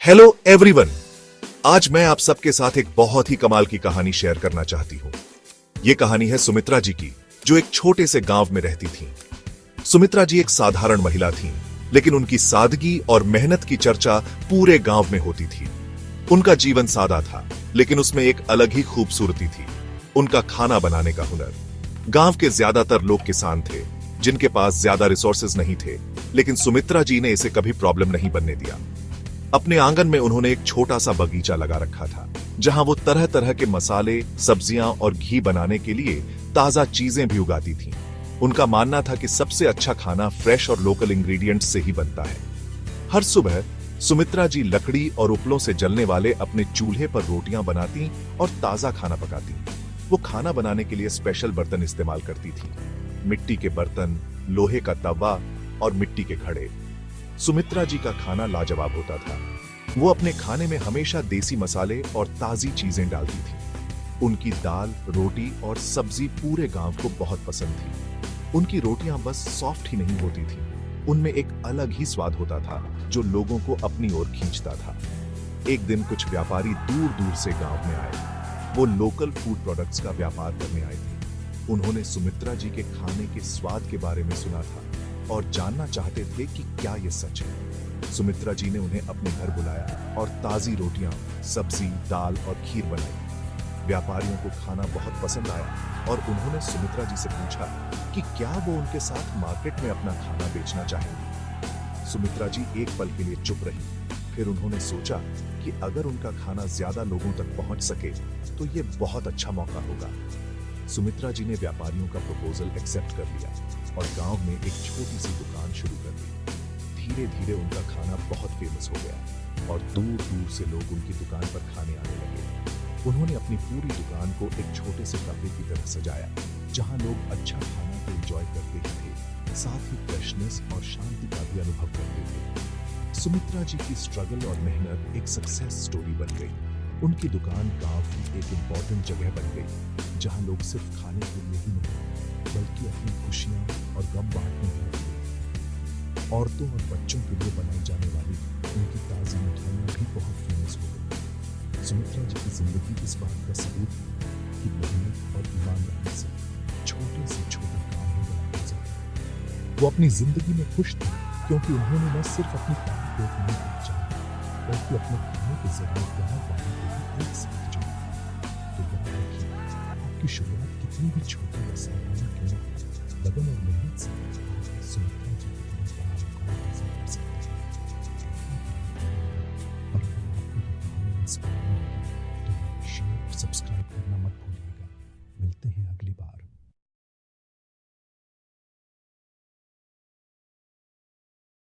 Hello everyone. आज मैं आप सबके साथ एक बहुत ही कमाल की कहानी शेयर करना चाहती हूं। यह कहानी है सुमित्रा जी की, जो एक छोटे से गांव में रहती थीं। सुमित्रा जी एक साधारण महिला थीं, लेकिन उनकी सादगी और मेहनत की चर्चा पूरे गांव में होती थी। उनका जीवन सादा था, लेकिन उसमें एक अलग ही खूबसूरती थी, उनका खाना बनाने का हुनर। गांव के ज्यादातर लोग किसान थे, जिनके पास ज्यादा रिसोर्सेज नहीं थे, लेकिन सुमित्रा जी ने इसे कभी प्रॉब्लम नहीं बनने दिया। अपने आंगन में उन्होंने एक छोटा सा बगीचा लगा रखा था, जहां वो तरह तरह के मसाले, सब्जियां और घी बनाने के लिए ताजा चीजें भी उगाती थीं। उनका मानना था कि सबसे अच्छा खाना फ्रेश और लोकल इंग्रेडिएंट्स से ही बनता है। हर सुबह सुमित्रा जी लकड़ी और उपलों से जलने वाले अपने चूल्हे पर रोटियां बनाती और ताजा खाना पकाती। वो खाना बनाने के लिए स्पेशल बर्तन इस्तेमाल करती थी, मिट्टी के बर्तन, लोहे का तवा और मिट्टी के घड़े। सुमित्रा जी का खाना लाजवाब होता था। वो अपने खाने में हमेशा देसी मसाले और ताजी चीजें डालती थी। उनकी दाल, रोटी और सब्जी पूरे गांव को बहुत पसंद थी। उनकी रोटियां बस सॉफ्ट ही नहीं होती थी, उनमें एक अलग ही स्वाद होता था, जो लोगों को अपनी ओर खींचता था। एक दिन कुछ व्यापारी दूर दूर से गांव में आए। वो लोकल फूड प्रोडक्ट्स का व्यापार करने आए थे। उन्होंने सुमित्रा जी के खाने के स्वाद के बारे में सुना था और जानना चाहते थे कि क्या यह सच है। सुमित्रा जी ने उन्हें अपने घर बुलाया और ताजी रोटियां, सब्जी, दाल और खीर बनाई। व्यापारियों को खाना बहुत पसंद आया और उन्होंने सुमित्रा जी से पूछा कि क्या वो उनके साथ मार्केट में अपना खाना बेचना चाहेंगी। सुमित्रा जी एक पल के लिए चुप रही। फिर उन्होंने सोचा कि अगर उनका खाना ज्यादा लोगों तक पहुंच सके तो ये बहुत अच्छा मौका होगा। सुमित्रा जी ने व्यापारियों का प्रपोजल एक्सेप्ट कर लिया और गांव में एक छोटी सी दुकान शुरू कर दी। धीरे धीरे उनका खाना बहुत फेमस हो गया और दूर दूर से लोग उनकी दुकान पर खाने आने लगे। उन्होंने अपनी पूरी दुकान को एक छोटे से कैफे की तरह सजाया, जहां लोग अच्छा खाना तो एंजॉय करते ही थे, साथ ही फ्रेशनेस और शांति का भी अनुभव करते थे। सुमित्रा जी की स्ट्रगल और मेहनत एक सक्सेस स्टोरी बन गई। उनकी दुकान गांव की एक इम्पोर्टेंट जगह बन गई, जहां लोग सिर्फ खाने के लिए ही नहीं, बल्कि अपनी खुशियां और गम बांटने भी लगे। औरतों और बच्चों के लिए बनाई जाने वाली उनकी ताजी मिठाइयां भी बहुत फेमस हो गई। सुमित्रा जी की जिंदगी इस बात का सबूत है कि मेहनत और ईमानदारी से छोटे काम भी बनाए जाते हैं। वो अपनी जिंदगी में खुश थे, क्योंकि उन्होंने न सिर्फ अपनी पैर पेट नहीं बचाई, बल्कि अपने खाने के जरिए गांव वालों को भी एक साथ जोड़ा। तो याद रखिए, आपकी शुरुआत कितनी भी छोटी या साधारण क्यों न हो, लगन और मेहनत से आप सुमित्रा जी की तरह बड़ा मुकाम हासिल कर सकते हैं। और अगर आपको ये कहानी इंस्पायरिंग लगी तो लाइक, शेयर और सब्सक्राइब करना मत भूलिए।